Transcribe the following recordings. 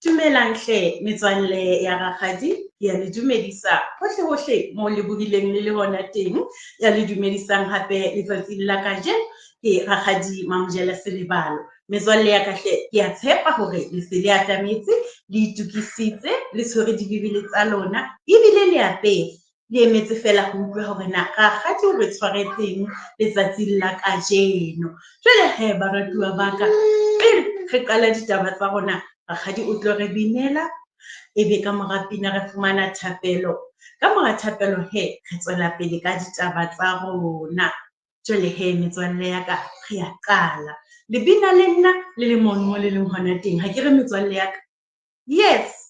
Dumelang hle metswalle ya rakgadi, ke a le dumedisa hohle mo le buileng le hona teng, ya le dumedisang hape letsatsing la kajeno ke rakgadi Mamojela Selebalo. Metswalle ya ka hle, ke a tshepa hore le se le atametse, le itukisitse, le tshwere dibibele tsa lona, ebile le apere. Le emetse fela ho utlwa hore na rakgadi o re tshwaretseng letsatsing la kajeno. Jwale he baratuwa ba ka, pele re qala ditaba tsa rona, rakgadi o tlo re binela, ebe ka mora pina re fumana thapelo. Ka mora thapelo he, re tswela pele ka ditaba tsa rona. Jwale he metswalle ya ka, re a qala. Lebina le nna le le mono mo le leng hona teng, ha ke re metswalle ya ka. Yes.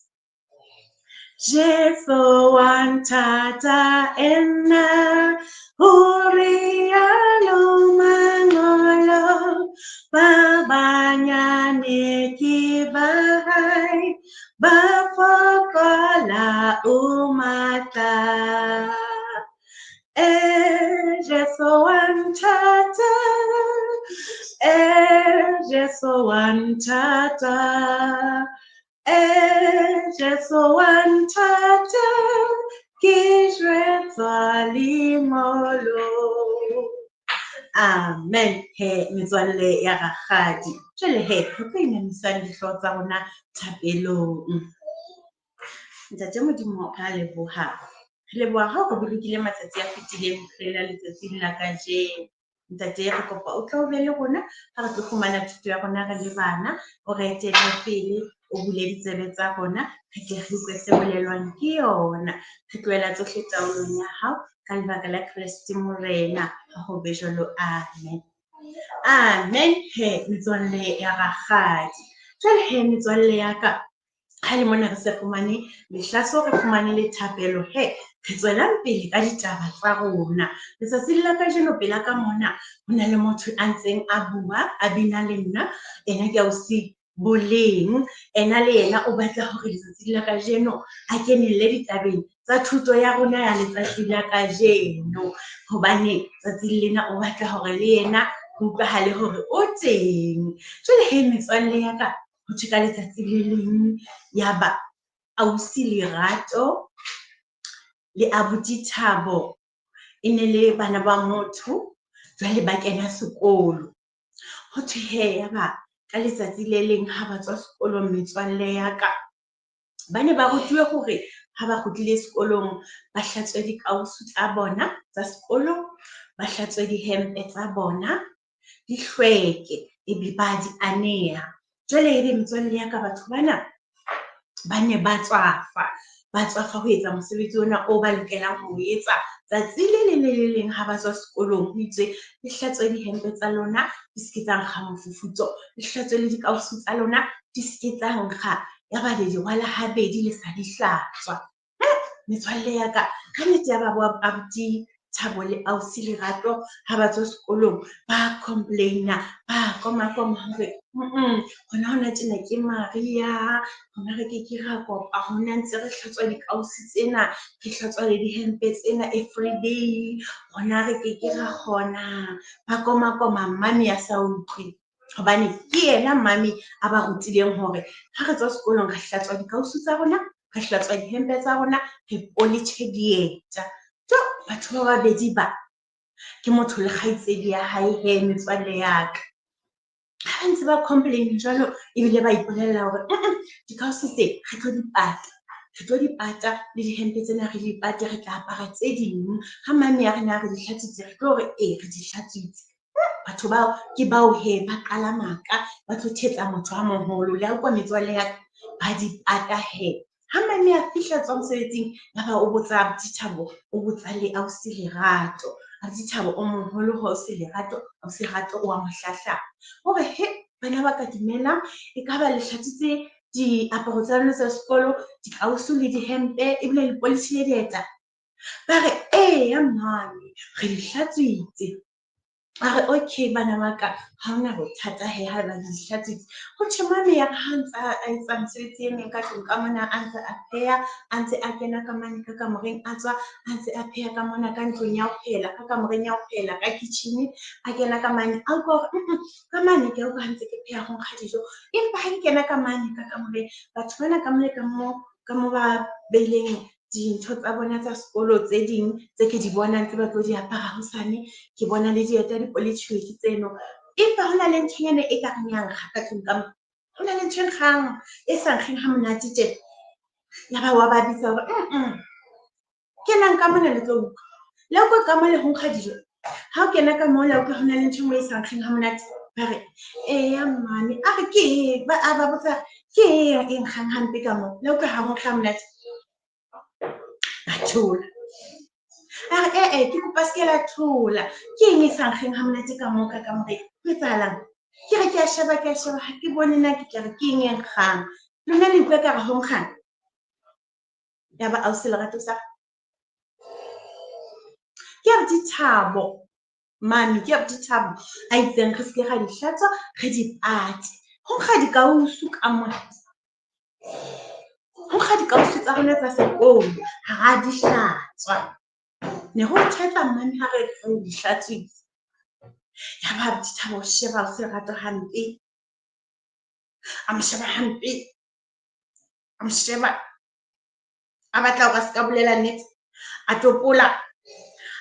Jesu wa nthata enna, o rialo mangolo, ba banyane ke ba hae, ba fokola o matla. Jesu wa nthata, Jesu wa nthata, Jesu wa nthata, ke jwetswa le molo. Amen. He metswalle ya rakgadi. Jwale he, re tlo inamisang dihlooho tsa rona thapelong. Ntate Modimo ka leboha. Re leboha ha o bolokile matsatsi a fetileng ho fihlela letsatsing la kajeno. Ntate re kopa o tlo be le rona ha re tlo fumana thuto ya rona re le bana, o re etelle pele, o bule ditsebe tsa rona, re tle re utlwe se bolelwang ke yona. Re tlohela tsohle taolong ya hao ka lebaka la Kreste Morena, ha ho be jwalo. Amen. Amen. He metswalle ya rakgadi. Jwale he metswalle ya ka, ha le mona re se fumane lehlaso, re fumane le thapelo he, re tswelang pele ka ditaba tsa rona. Letsatsing la kajeno pela ka mona, ho na le motho a ntseng a bua, a bina le nna, ena ke ausi Boleng. Ena le yena o batla hore letsatsing la kajeno a kenelle ditabeng tsa thuto ya rona ya letsatsi la kajeno, hobane tsatsing lena o batla hore le yena ho utlwahale hore o teng. Jwale he metswalle ya ka, ho thwe ka letsatsi le leng ya ba ausi Lerato le abuti Thabo e ne le bana ba motho, jwale ba kena sekolo. Ho thwe he ya ba ka letsatsi le leng ha ba tswa sekolong metswalle ya ka, ba ne ba rutuwe hore ha ba kgutlile sekolong ba hlatswe dikausu tsa bona tsa sekolo, ba hlatswe dihempe tsa bona, di hlweke, ebe ba di aneha. Jwale ebe metswalle ya ka, batho bana ba ne ba tswafa ho etsa mosebetsi ona o ba lokelang ho etsa tsatsi le leng ha ba tswa sekolong. Ho itswe le hlatswe dihempe tsa lona di se ke tsa nkga mofufutso, le hlatswe le dikausu tsa lona di se ke tsa nkga, ya ba le di rwala habedi le sa di hlatswa. Metswalle ya ka, ka nnete ya ba abuti Thabo le ausi Lerato ha ba tswa sekolong ba complain-a, ba koma hore hona tjena ke Maria, hona re ke ra kopa, hona ntse re hlatswa dikausi tsena, ke hlatswa le dihempe tsena everyday, hona re ke ra kgona. Ba koma mami a sa utlwe, hobane ke yena mami a ba rutileng hore ha re tswa sekolong re hlatswa dikausu tsa rona, re hlatswa dihempe tsa rona, re polish dieta. Batho ba babedi ba, ke motho le kgaitsedi ya hae he metswalle ya ka. Ha ntse ba complain jwalo, ebile ba ipolella hore dikausu tse re tlo di pata le dihempe tsena re di pate, re tla apara tse ding. Ha mami ya rena re di hlatsitse, re tlo re re di hlatsitse. Batho bao ke bao he ba qala maka, ba tlo thetsa motho a moholo. Le ha kwa metswalle ya ka, ba di pata he. Ha mami a fihla tswa mosebetsing, ya ba o botsa abuti Thabo, o botsa le ausi Lerato. Abuti Thabo o moholo ho ausi Lerato, ausi Lerato o a mo hlahlaba. Hore he bana ba ka dumelang, e ka ba le hlatsitse diaparo tsa lona tsa sekolo, dikausu le dihempe, ebile le polishile dieta? Ba re eya mami, re di hlatswitse. Okay bana ba ka, ha hona bothata he ha ba dihlatsitse. Ho thwe mane ya ha ntse a etsa mosebetsi e meng ka tlung ka mona, a ntse a pheha, a ntse a kena ka mane ka kamoreng, a tswa a ntse a pheha ka mona ka ntlong ya ho phehela, ka kamoreng ya ho phehela, ka kitjhine, a kena ka mane. A utlwa hore ka mane ke utlwa ha ntse ke pheha ho nkga dijo. Empa ha ke kena ka mane ka kamoreng, batho bana ka mole ka moo ba beileng dintho tsa bona tsa sekolo tse ding tse ke di bonang tse ba tlo di apara hosane. Ke bona le dieta dipolitiki tseno. Empa hona le nthonyana e ka reng ya nkga ka tlung ka moo. Hona le ntho e nkgang e sa nkgeng ha monate tjena. Yaba wa ba bitsa hore kenang ka mona le tlo utlwa. Le utlwe ka mole ho nkga dijo. Ha o kena ka moo le utlwe hona le ntho e nngwe e sa nkgeng ha monate. Ba re eya mane a re ke eng ba botsa ke eng e nkgang hampe ka moo. Le utlwe ha ho nkga monate. Ba thola. A re ke kopa se ke la thola. Ke eng e sa nkgeng ha monate ka moo ka kamoreng. Ho etsahalang? Ke re ke a sheba ha ke bone nna ke tla re ke eng e nkgang. Lona le utlwa ekare ho nkgang. Yaba ausi Lerato sa ke a Dithabo mane ke a Dithabo a itseng re seke ra di hlatswa re di pate. Ho nkga dikausu ka mona. Ho nkga dikausu tsa rona tsa sekolo ha di hlatswa. Ne ho thetsa mane ha re di hlatswitse. Yaba Dithabo o sheba ausi Lerato hampe. A mo sheba hampe. A mo sheba. A batla hore a ska bolela nnete. A topola.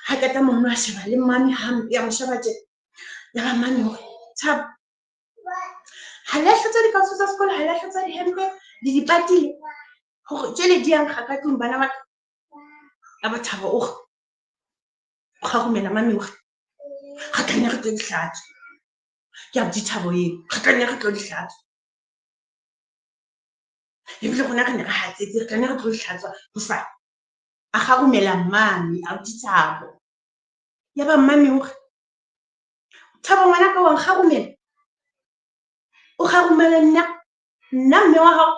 Ha qeta mono a sheba le mane hampe a mo sheba tjena. Yaba mane hore Thabo ha le a hlatswa dikausu tsa sekolo, ha le a hlatswa dihempe le di patile hore jwale di a nkga ka tlung bana ba ka. Yaba Thabo o kgarumela mane hore re tla nne re tlo di hlatswa. Ke a Dithabo eo re tla nne re tlo di hlatswa. Ebile rona re ne re hatsetse re tla nne re tlo di hlatswa hosane. A kgarumela mane a Dithabo. Yaba mane hore Thabo ngwanaka wa nkgarumela. O kgarumela nna mme wa hao.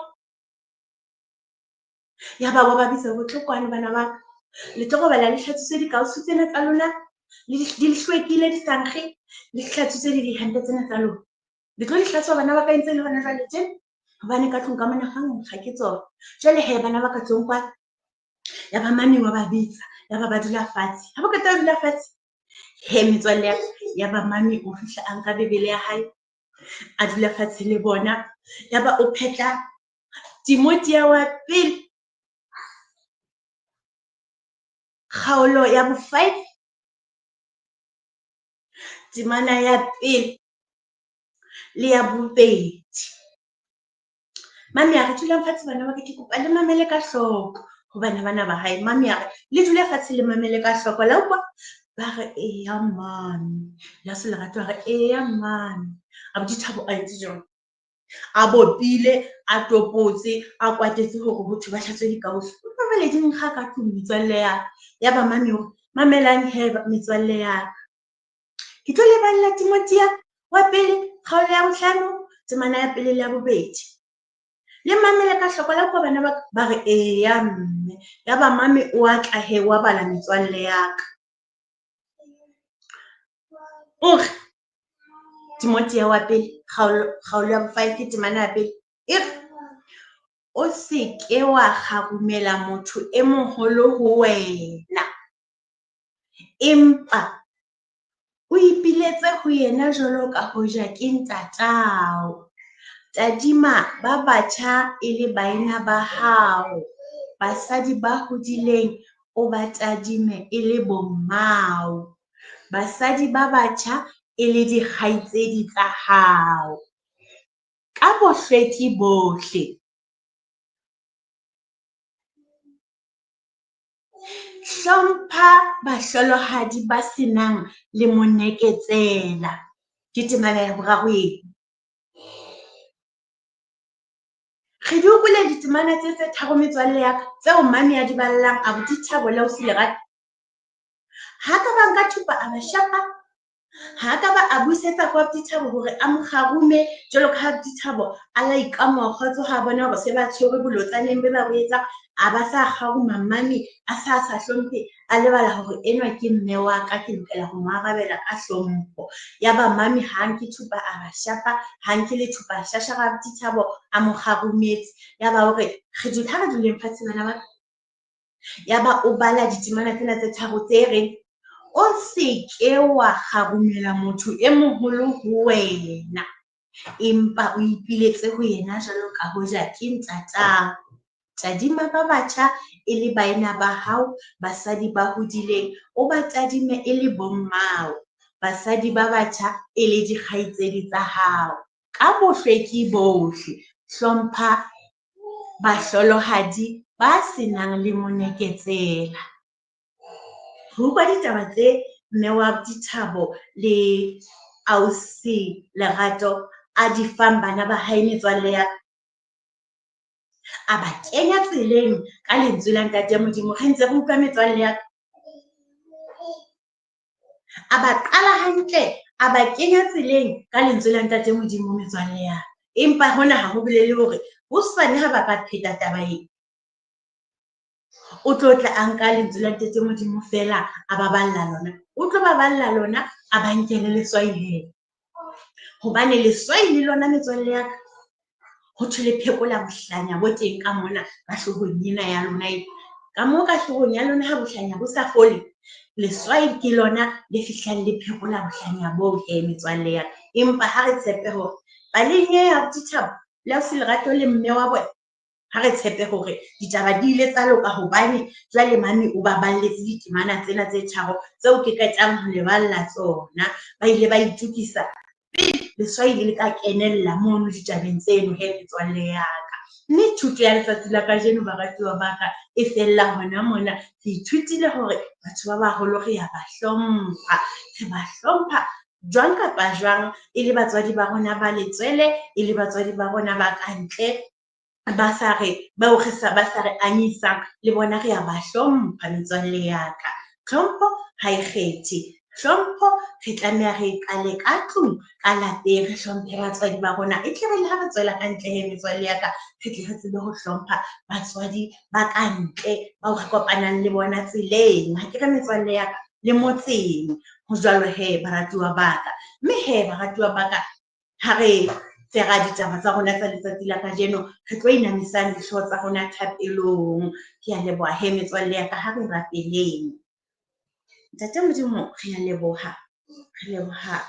Yaba wa ba bitsa botlokwane bana ba ka. Le tlo robala le hlatswitse dikausu tsena tsa lona di hlwekile di sa nkge. Le hlatswitse le dihempe tsena tsa lona. Le tlo di hlatswa bana ba ka ntse le hona jwale tjena. Hobane ka tlung ka mona ha nkga ke tsona. Jwale hee bana ba ka tsong kwana. Yaba mane wa ba bitsa. Yaba ba dula fatshe. Ha ba qeta ho dula fatshe. Hee metswalle ya ka. Yaba mane o fihla a nka bebele ya hae. A dula fatshe le bona. Yaba o phetla Timothy wa pele. Kgaolo ya bo 5. Temana ya pele le ya bobedi. Mami a re dulang fatshe bana ba ka ke kopa le mamele ka hloko ho bana ba hae. Mami a re le dule fatshe le mamele ka hloko la utlwa. Ba re eya mane. La se Lerato a re eya mane. A Dithabo a etse jwang? A bopile, a topotse, a kwatetse hore botho ba hlatswe dikausu. Ba le di nkga ka tlung metswalle ya. Yaba mami hore mamelang hee metswalle ya ka. Ke tlo leballa Timothy wa pele kgaolo ya 5 temana ya pele le ya bobedi. Le mamele ka hloko la utlwa bana ba re eya mme. Yaba mami o atla hee wa bala metswalle ya ka. O re Timothy wa pele kgaolo ya bo 5 temana ya pele. E re o se ke wa kgarumela motho e moholo ho wena. Empa o ipiletse ho yena jwalo ka hoja ke ntatao. Tadima ba batjha e le baena ba hao. Basadi ba hodileng o ba tadime e le bommao. Basadi ba batjha e le dikgaitsedi tsa hao. Ka bohlweki bohle. Hlompha bahlolohadi ba senang le moneketsela. Ke temana ya boraro ena. Re di utlwile ditemana tse tharo metswalle ya ka tseo mami a di ballang a Dithabo le ausi Lerato. Ha ka ba nka thupa a ba shapa Ha ka ba a busetsa ko Abuti Thabo hore a mo kgarume jwalo ka ha Abuti Thabo a la ikama kgotso ha bona hore se ba tshwere bolotsaneng be ba bo etsang, a ba sa kgaruma mmami a sa hlomphe, a lebala hore enwa ke mme wa ka, ke lokela ho mo arabela ka hlompho. Ya ba mmami ha nke thupa a ba shapa, ha nke le thupa a shashara Abuti Thabo a mo kgarumetse. Ya ba hore re duleng fatshe bana ba ka. Ya ba o bala ditemana tsena tse tharo tse reng o se ke wa kgarumela motho e moholo ho wena, empa o ipiletse ho yena jwalo ka hoja ke ntatao. Tadima ba batjha e le baena ba hao, basadi ba hodileng o ba tadime e le bommao, basadi ba batjha e le dikgaitsedi tsa hao. Ka bohlweki bohle, hlompha bahlolohadi ba senang le moneketsela. Ho utlwa ditaba tse mme wa Abuti Thabo le ausi Lerato a di fang bana ba hae metswalle ya ka, a ba kenya tseleng ka lentswe la ntate Modimo. Re ntse re utlwa metswalle ya ka, a ba qala hantle, a ba kenya tseleng ka lentswe la ntate Modimo metswalle ya ka. Empa hona ha ho bolele hore hosane ha ba ka pheta taba ena, o tlo tla a nka lentswe la ntate Modimo fela a ba balla lona. O tlo ba balla lona a ba nkele leswai hee. Hobane leswai le lona metswalle ya ka, ho thwe le phekola bohlanya bo teng ka mona ka hlohong ena ya lona e. Ka moo ka hlohong ya lona ha bohlanya bo sa fole, leswai ke lona le fihlang le phekola bohlanya boo hee metswalle ya ka. Empa ha re tshepe hore baleng ya Abuti Thabo le ausi Lerato le mme wa bona, ha re tshepe hore ditaba di ile tsa loka hobane jwale mane o ba balletse ditemana tsena tse tharo tseo ke qetang ho le balla tsona. Ba ile ba itukisa pele leswai le ka kenella mono ditabeng tseno hee metswalle ya ka. Mme thuto ya letsatsi la kajeno baratuwa ba ka e fella hona mona. Ke ithutile hore batho ba baholo re ya ba hlompha, re ba hlompha jwang kapa jwang, e le batswadi ba rona ba letswele, e le batswadi ba rona ba kantle, ba sa re anyisang, le bona re a ba hlompha metswalle ya ka. Tlhompho ha e kgethe, hlompho re tlameha re qale ka tlung ka lapeng, re hlomphe batswadi ba rona. E tle re le ha re tswela kantle hee metswalle ya ka, re tle re tsebe ho hlompha batswadi ba kantle bao re kopanang le bona tseleng. Ha ke re metswalle ya ka, le motseng ho jwalo hee baratuwa ba ka. Mme hee baratuwa ba ka, ha re fera ditaba tsa rona tsa letsatsi la kajeno, re tlo inamisang dihlooho tsa rona thapelong. Ke a leboha hee metswalle ya ka, ha re rapeleng. Ntate Modimo re a leboha, re leboha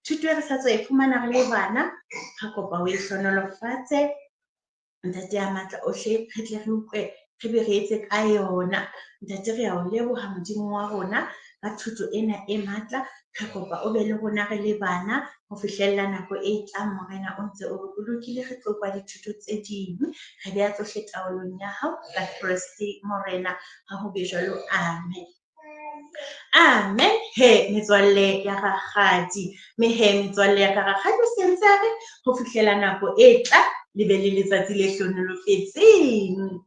thuto e re sa tswa e fumana re le bana. Ra kopa o e hlonolofatse ntate ya matla ohle, re tle re utlwe, re be re etse ka yona. Ntate re a o leboha Modimo wa rona ka thuto ena e matla. Re kopa o be le rona re le bana ho fihlella nako e tlang. Morena o ntse o re bolokile, re tlo kwa dithuto tse ding, re beha tsohle taolong ya hao ka Kriste Morena, ha ho be jwalo. Amen. Amen. He metswalle ya rakgadi, mme he metswalle ya ka rakgadi o sentse a re ho fihlela nako e tla, le be le letsatsi le hlonolofetseng.